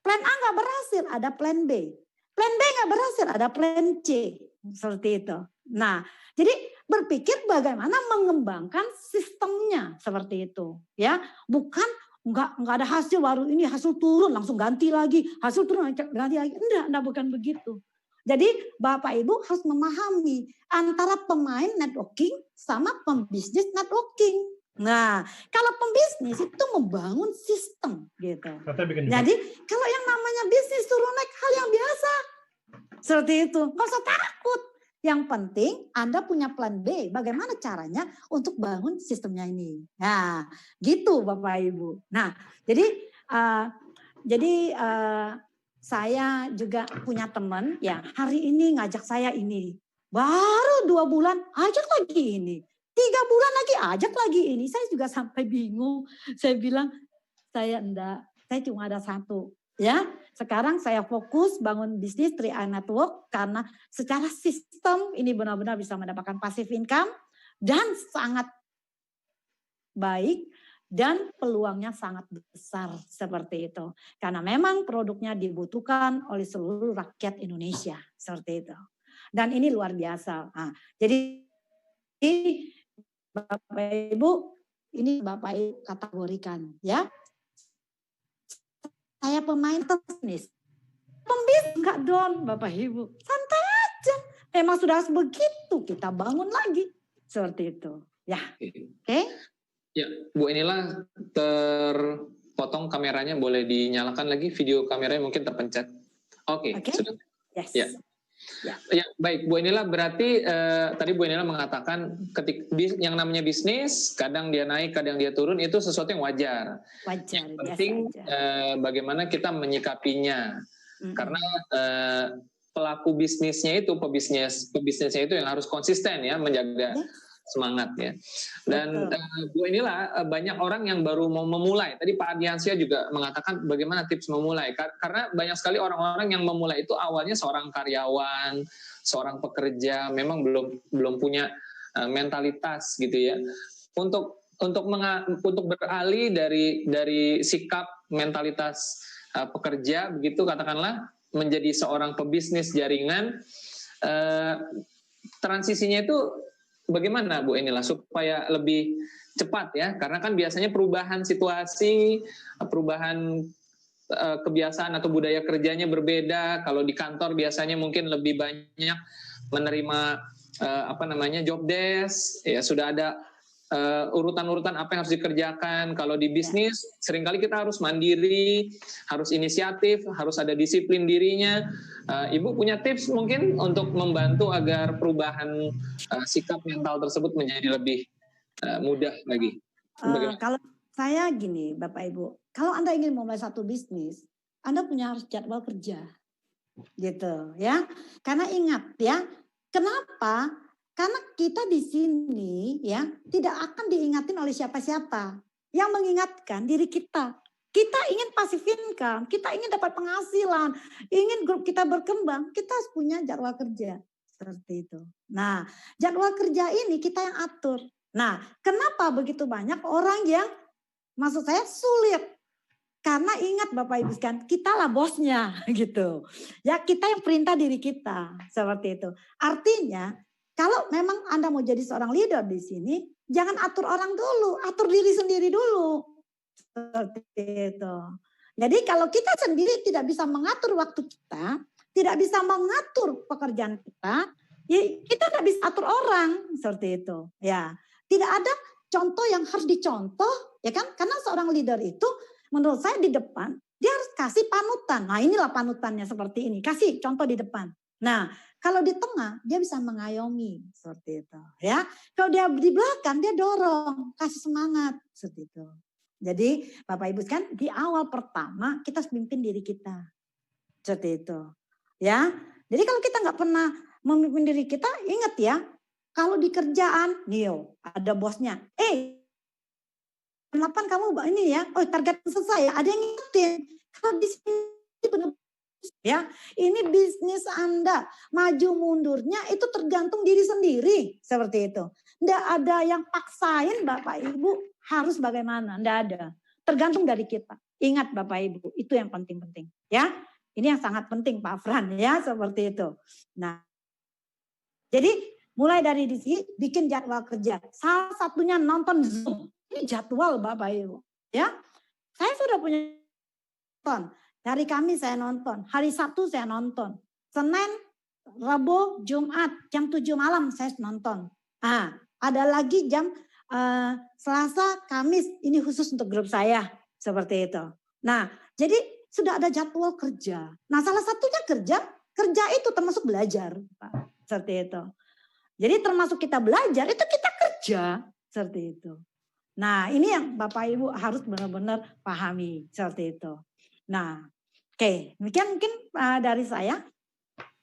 Plan A enggak berhasil, ada plan B. Plan B enggak berhasil, ada plan C. Seperti itu. Nah, jadi berpikir bagaimana mengembangkan sistemnya seperti itu, ya. Bukan enggak ada hasil baru ini hasil turun langsung ganti lagi, hasil turun ganti lagi. Enggak bukan begitu. Jadi Bapak Ibu harus memahami antara pemain networking sama pembisnis networking. Nah, kalau pembisnis itu membangun sistem gitu. Jadi kalau yang namanya bisnis turun naik hal yang biasa. Seperti itu, nggak usah takut. Yang penting Anda punya plan B, bagaimana caranya untuk bangun sistemnya ini. Nah, gitu Bapak Ibu. Nah, jadi saya juga punya teman yang hari ini ngajak saya ini. Baru 2 bulan ajak lagi ini. 3 bulan lagi ajak lagi ini. Saya juga sampai bingung. Saya bilang, saya enggak, saya cuma ada satu. Ya, sekarang saya fokus bangun bisnis 3i Network karena secara sistem ini benar-benar bisa mendapatkan passive income dan sangat baik. Dan peluangnya sangat besar seperti itu. Karena memang produknya dibutuhkan oleh seluruh rakyat Indonesia. Seperti itu. Dan ini luar biasa. Nah, jadi Bapak Ibu, ini Bapak Ibu kategorikan. Ya. Saya pemain bisnis. Pembisnis enggak down Bapak Ibu. Santai aja. Memang sudah begitu kita bangun lagi. Seperti itu. Ya. Oke. Ya, Bu inilah terpotong kameranya, boleh dinyalakan lagi video kameranya mungkin terpencet. Oke. Sudah. Yes. Ya, baik Bu inilah berarti tadi Bu inilah mengatakan yang namanya bisnis kadang dia naik, kadang dia turun itu sesuatu yang wajar. Yang penting bagaimana kita menyikapinya. Karena pelaku bisnisnya itu pebisnisnya itu yang harus konsisten ya menjaga semangat ya. Dan Bu inilah banyak orang yang baru mau memulai. Tadi Pak Ardiansyah juga mengatakan bagaimana tips memulai. Karena banyak sekali orang-orang yang memulai itu awalnya seorang karyawan, seorang pekerja, memang belum punya mentalitas gitu ya. Untuk beralih dari sikap mentalitas pekerja begitu katakanlah menjadi seorang pebisnis jaringan, transisinya itu bagaimana Bu inilah supaya lebih cepat ya, karena kan biasanya perubahan situasi, perubahan kebiasaan atau budaya kerjanya berbeda. Kalau di kantor biasanya mungkin lebih banyak menerima job desk, ya sudah ada urutan-urutan apa yang harus dikerjakan. Kalau di bisnis seringkali kita harus mandiri, harus inisiatif, harus ada disiplin dirinya. Ibu punya tips mungkin untuk membantu agar perubahan sikap mental tersebut menjadi lebih mudah lagi? Kalau saya gini Bapak Ibu, kalau Anda ingin memulai satu bisnis, Anda punya harus jadwal kerja. Gitu ya. Karena ingat ya, kenapa? Karena kita di sini ya tidak akan diingatin oleh siapa-siapa. Yang mengingatkan diri kita. Kita ingin passive income, kita ingin dapat penghasilan, ingin grup kita berkembang, kita harus punya jadwal kerja. Seperti itu. Nah, jadwal kerja ini kita yang atur. Nah, kenapa begitu banyak orang yang maksud saya sulit? Karena ingat Bapak Ibu sekalian, kita lah bosnya gitu. Ya kita yang perintah diri kita seperti itu. Artinya kalau memang Anda mau jadi seorang leader di sini, jangan atur orang dulu, atur diri sendiri dulu. Seperti itu. Jadi kalau kita sendiri tidak bisa mengatur waktu kita, tidak bisa mengatur pekerjaan kita, ya kita tidak bisa atur orang seperti itu. Ya, tidak ada contoh yang harus dicontoh, ya kan? Karena seorang leader itu menurut saya di depan dia harus kasih panutan. Nah inilah panutannya seperti ini. Kasih contoh di depan. Nah kalau di tengah dia bisa mengayomi seperti itu. Ya kalau dia di belakang dia dorong, kasih semangat seperti itu. Jadi Bapak Ibu kan di awal pertama kita harus pimpin diri kita seperti itu. Ya jadi kalau kita nggak pernah memimpin diri kita, ingat ya kalau di kerjaan, Nio ada bosnya. 8 kamu ini ya, oh target selesai ya, ada yang ngingetin. Kalau di sini benar ya, ini bisnis Anda maju mundurnya itu tergantung diri sendiri seperti itu. Nggak ada yang paksain Bapak Ibu harus bagaimana, nggak ada. Tergantung dari kita. Ingat Bapak Ibu, itu yang penting-penting ya. Ini yang sangat penting Pak Fran ya seperti itu. Nah, jadi mulai dari di sini bikin jadwal kerja. Salah satunya nonton Zoom. Ini jadwal Bapak Ibu. Ya, saya sudah punya nonton. Hari Kamis saya nonton. Hari Sabtu saya nonton. Senin, Rabu, Jumat jam 7 malam saya nonton. Ada lagi jam Selasa, Kamis. Ini khusus untuk grup saya. Seperti itu. Nah, jadi sudah ada jadwal kerja. Nah, salah satunya kerja itu termasuk belajar, Pak. Seperti itu. Jadi termasuk kita belajar itu kita kerja. Seperti itu. Nah ini yang Bapak Ibu harus benar-benar pahami seperti itu. Nah oke, demikian mungkin dari saya.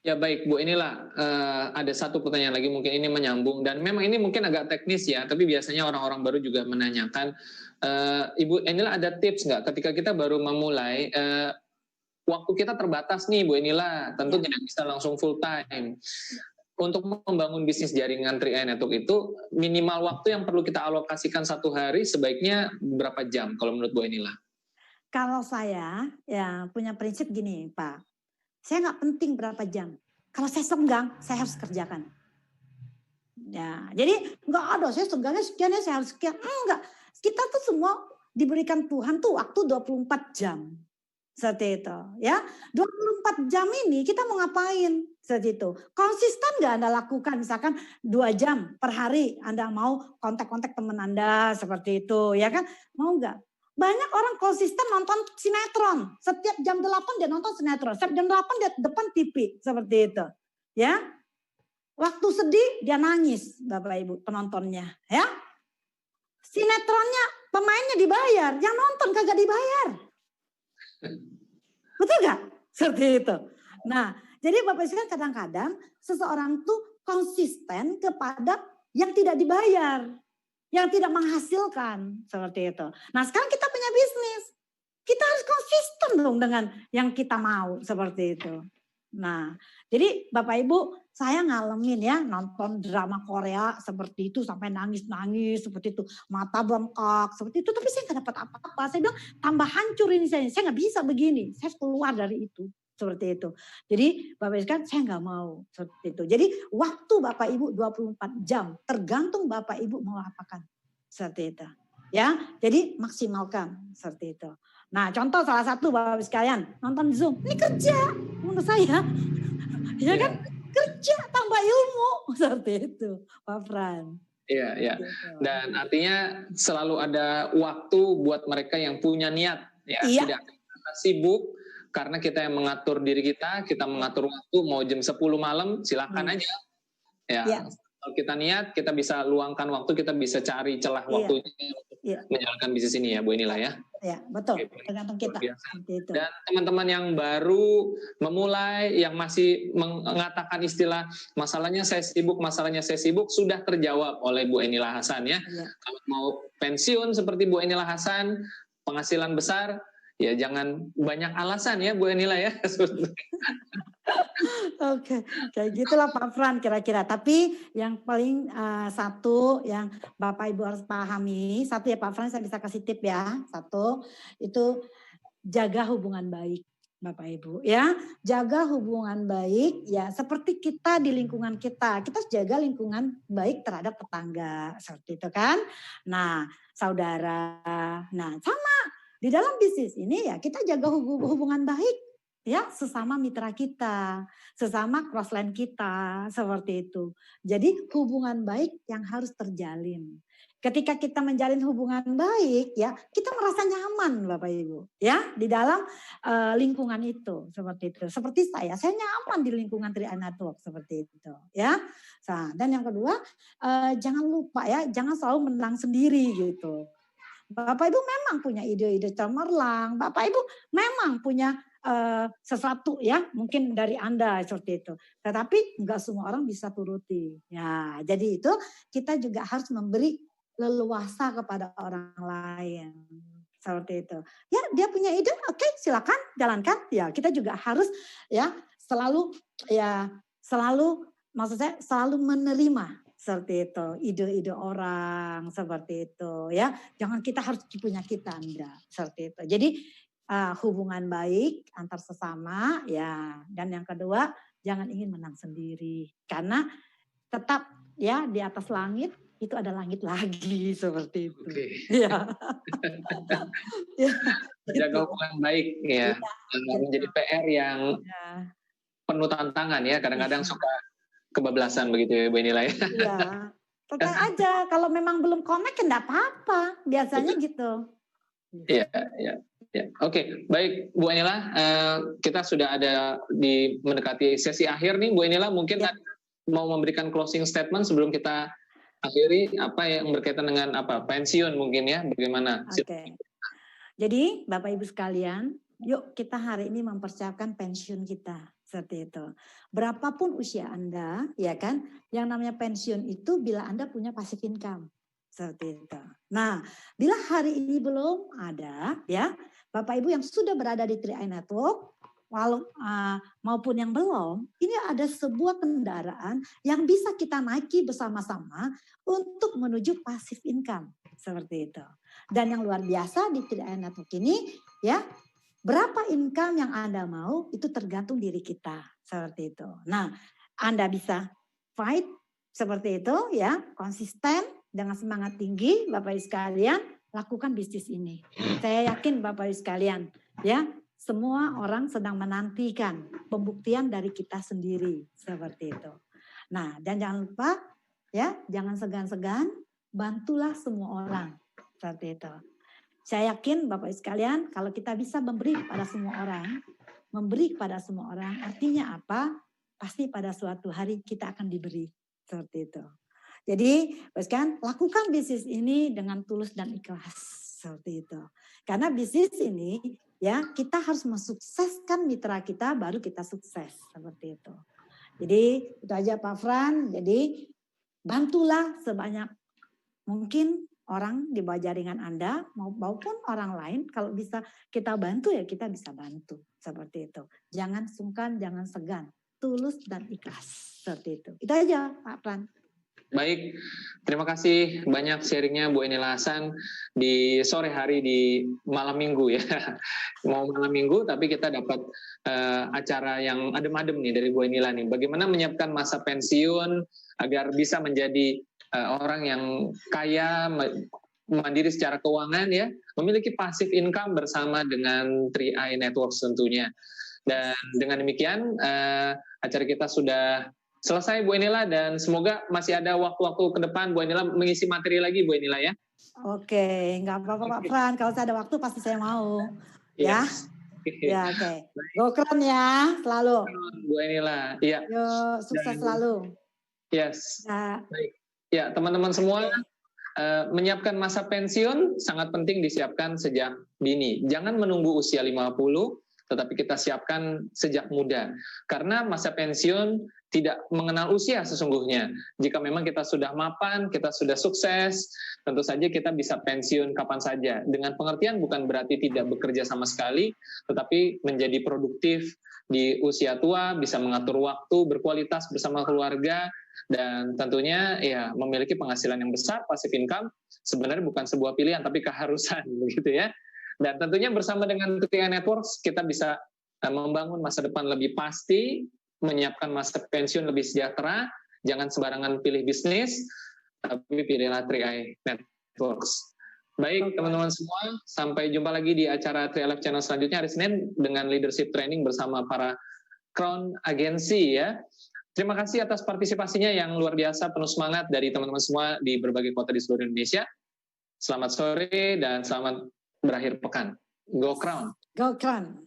Ya baik Bu, inilah ada satu pertanyaan lagi mungkin ini menyambung dan memang ini mungkin agak teknis ya, tapi biasanya orang-orang baru juga menanyakan, Ibu inilah ada tips nggak ketika kita baru memulai, waktu kita terbatas nih Bu inilah, tentu tidak bisa langsung full time. Untuk membangun bisnis jaringan 3i Network itu minimal waktu yang perlu kita alokasikan satu hari sebaiknya berapa jam kalau menurut Bu inilah? Kalau saya ya punya prinsip gini Pak, saya nggak penting berapa jam. Kalau saya senggang, saya harus kerjakan. Ya, jadi nggak ada saya senggangnya sekian ya saya harus sekian. Enggak, kita tuh semua diberikan Tuhan tuh waktu 24 jam. Seperti itu ya. 24 jam ini kita mau ngapain? Seperti itu. Konsisten nggak Anda lakukan misalkan 2 jam per hari Anda mau kontak-kontak teman Anda seperti itu ya kan? Mau nggak? Banyak orang konsisten nonton sinetron. Setiap jam 8 dia nonton sinetron. Setiap jam 8 dia depan TV seperti itu. Ya. Waktu sedih dia nangis Bapak Ibu penontonnya ya. Sinetronnya pemainnya dibayar, yang nonton kagak dibayar. Betul gak? Seperti itu. Nah, jadi Bapak Ibu kadang-kadang seseorang tuh konsisten kepada yang tidak dibayar, yang tidak menghasilkan seperti itu. Nah, sekarang kita punya bisnis, kita harus konsisten dong dengan yang kita mau seperti itu. Nah, jadi Bapak Ibu, saya ngalamin ya nonton drama Korea seperti itu sampai nangis-nangis seperti itu, mata bengkak seperti itu, tapi saya nggak dapat apa-apa. Saya bilang tambah hancur ini saya nggak bisa begini, saya harus keluar dari itu seperti itu. Jadi Bapak Ibu kan saya nggak mau seperti itu. Jadi waktu Bapak Ibu 24 jam, tergantung Bapak Ibu mau apakan. seperti itu. Ya, jadi maksimalkan seperti itu. Nah, contoh salah satu Bapak Ibu sekalian, nonton Zoom, ini kerja menurut saya. Ya kan, kerja tambah ilmu seperti itu, Pak Fran. Iya, iya. Dan artinya selalu ada waktu buat mereka yang punya niat, ya. Iya. Tidak sibuk karena kita yang mengatur diri kita mengatur waktu, mau jam 10 malam silakan aja. Ya. Iya. Kalau kita niat, kita bisa luangkan waktu, kita bisa cari celah waktunya untuk menjalankan bisnis ini ya, Bu Enila ya. Ya, betul. Tergantung kita. Itu. Dan teman-teman yang baru memulai, yang masih mengatakan istilah masalahnya saya sibuk, sudah terjawab oleh Bu Enila Hasan ya. Kalau mau pensiun seperti Bu Enila Hasan, penghasilan besar, ya jangan banyak alasan ya Bu Enila ya. Oke, kayak gitulah Pak Fran kira-kira. Tapi yang paling satu yang Bapak Ibu harus pahami, satu ya Pak Fran, saya bisa kasih tip ya. Satu, itu jaga hubungan baik Bapak Ibu ya. Jaga hubungan baik ya, seperti kita di lingkungan kita. Kita jaga lingkungan baik terhadap tetangga, seperti itu kan. Nah, saudara. Nah, sama di dalam bisnis ini ya kita jaga hubungan baik. Ya, sesama mitra kita, sesama crossline kita, seperti itu. Jadi hubungan baik yang harus terjalin. Ketika kita menjalin hubungan baik, ya kita merasa nyaman, Bapak Ibu, ya di dalam lingkungan itu, seperti itu. Seperti saya nyaman di lingkungan 3i Network seperti itu, ya. Nah, dan yang kedua, jangan lupa ya, jangan selalu menang sendiri gitu. Bapak Ibu memang punya ide-ide cemerlang, Bapak Ibu memang punya sesuatu ya mungkin dari Anda seperti itu, tetapi enggak semua orang bisa turuti ya. Jadi itu kita juga harus memberi leluasa kepada orang lain seperti itu ya. Dia punya ide, oke, silakan jalankan ya. Kita juga harus ya selalu maksud saya selalu menerima seperti itu ide-ide orang seperti itu ya. Jangan kita harus punya kita, enggak seperti itu. Jadi hubungan baik antar sesama ya, dan yang kedua jangan ingin menang sendiri, karena tetap ya di atas langit itu ada langit lagi seperti itu. Ya. Jaga hubungan baik ya, menjadi PR yang penuh tantangan ya, kadang-kadang suka kebablasan begitu ya Bu Enila ya. Iya, tenang aja kalau memang belum connect ya enggak apa-apa, biasanya gitu. Iya, iya. Ya, oke, baik Bu Enila, kita sudah ada mendekati sesi akhir nih Bu Enila, mungkin mau memberikan closing statement sebelum kita akhiri, apa yang berkaitan dengan pensiun mungkin ya, bagaimana? Oke. Jadi Bapak Ibu sekalian, yuk kita hari ini mempersiapkan pensiun kita seperti itu. Berapapun usia Anda, ya kan, yang namanya pensiun itu bila Anda punya passive income. Seperti itu. Nah, bila hari ini belum ada, ya Bapak Ibu yang sudah berada di 3i Network, maupun yang belum, ini ada sebuah kendaraan yang bisa kita naiki bersama-sama untuk menuju passive income, seperti itu. Dan yang luar biasa di 3i Network ini, ya berapa income yang Anda mau itu tergantung diri kita, seperti itu. Nah, Anda bisa fight seperti itu, ya konsisten dengan semangat tinggi, Bapak Ibu sekalian, lakukan bisnis ini. Saya yakin Bapak Ibu sekalian, ya, semua orang sedang menantikan pembuktian dari kita sendiri seperti itu. Nah, dan jangan lupa ya, jangan segan-segan, bantulah semua orang seperti itu. Saya yakin Bapak Ibu sekalian, kalau kita bisa memberi kepada semua orang, artinya apa? Pasti pada suatu hari kita akan diberi seperti itu. Jadi, kan lakukan bisnis ini dengan tulus dan ikhlas seperti itu. Karena bisnis ini ya kita harus mensukseskan mitra kita baru kita sukses seperti itu. Jadi itu aja Pak Fran. Jadi bantulah sebanyak mungkin orang di bawah jaringan Anda maupun orang lain. Kalau bisa kita bantu ya kita bisa bantu seperti itu. Jangan sungkan, jangan segan, tulus dan ikhlas seperti itu. Itu aja Pak Fran. Baik, terima kasih banyak sharingnya Bu Enila Hasan di sore hari di malam minggu ya. Mau malam minggu tapi kita dapat acara yang adem-adem nih dari Bu Enila nih. Bagaimana menyiapkan masa pensiun agar bisa menjadi orang yang kaya, mandiri secara keuangan ya, memiliki passive income bersama dengan 3i Networks tentunya. Dan dengan demikian acara kita sudah selesai Bu Enila, dan semoga masih ada waktu-waktu ke depan Bu Enila mengisi materi lagi Bu Enila ya. Oke, nggak apa-apa Pak Fran, kalau saya ada waktu pasti saya mau. Ya, ya oke. Go keren ya, selalu. Bu Enila, iya. Yuk, sukses selalu. Yes. Baik. Ya, teman-teman semua, menyiapkan masa pensiun sangat penting disiapkan sejak dini. Jangan menunggu usia 50, tetapi kita siapkan sejak muda. Karena masa pensiun tidak mengenal usia sesungguhnya. Jika memang kita sudah mapan, kita sudah sukses, tentu saja kita bisa pensiun kapan saja. Dengan pengertian bukan berarti tidak bekerja sama sekali, tetapi menjadi produktif di usia tua, bisa mengatur waktu, berkualitas bersama keluarga, dan tentunya ya memiliki penghasilan yang besar, passive income, sebenarnya bukan sebuah pilihan, tapi keharusan, begitu ya. Dan tentunya bersama dengan 3i Networks, kita bisa membangun masa depan lebih pasti, menyiapkan masa pensiun lebih sejahtera. Jangan sembarangan pilih bisnis, tapi pilihlah 3i Networks. Baik teman-teman semua, sampai jumpa lagi di acara 3i Live Channel selanjutnya hari Senin dengan leadership training bersama para Crown Agency ya. Terima kasih atas partisipasinya yang luar biasa, penuh semangat dari teman-teman semua di berbagai kota di seluruh Indonesia. Selamat sore dan selamat berakhir pekan. Go Crown. Go Crown.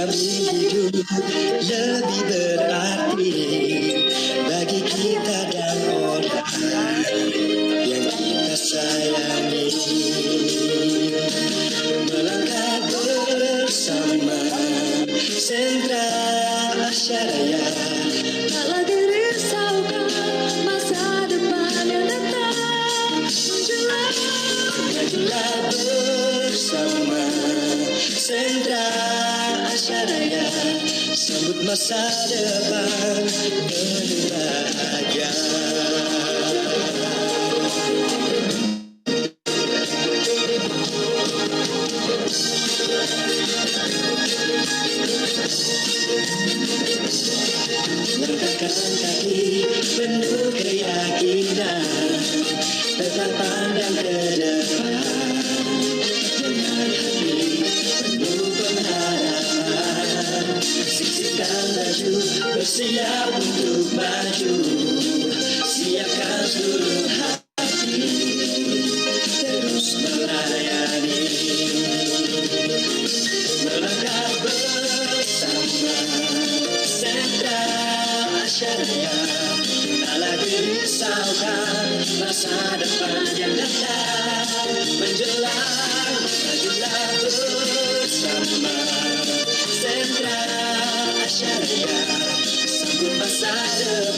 Hidup lebih berarti bagi kita dan orang yang kita sayangi. Melangkah bersama sentra Asyaraya, tak lagi risaukan masa depan yang datang. Majulah bersama sentra Asyaraya, sambut masa depan penuh bahagia. Langkahkan kaki penuh keyakinan, tetap pandang ke depan dengan hati penuh pengharapan. Siksikan laju, bersiap untuk maju, siapkan seluruh hati, terus melayani. Melangkah bersama sentra Asyaraya, tak lagi risaukan masa depan yang datang menjelang. Majulah bersama sentra Asyaraya, sambut masa depan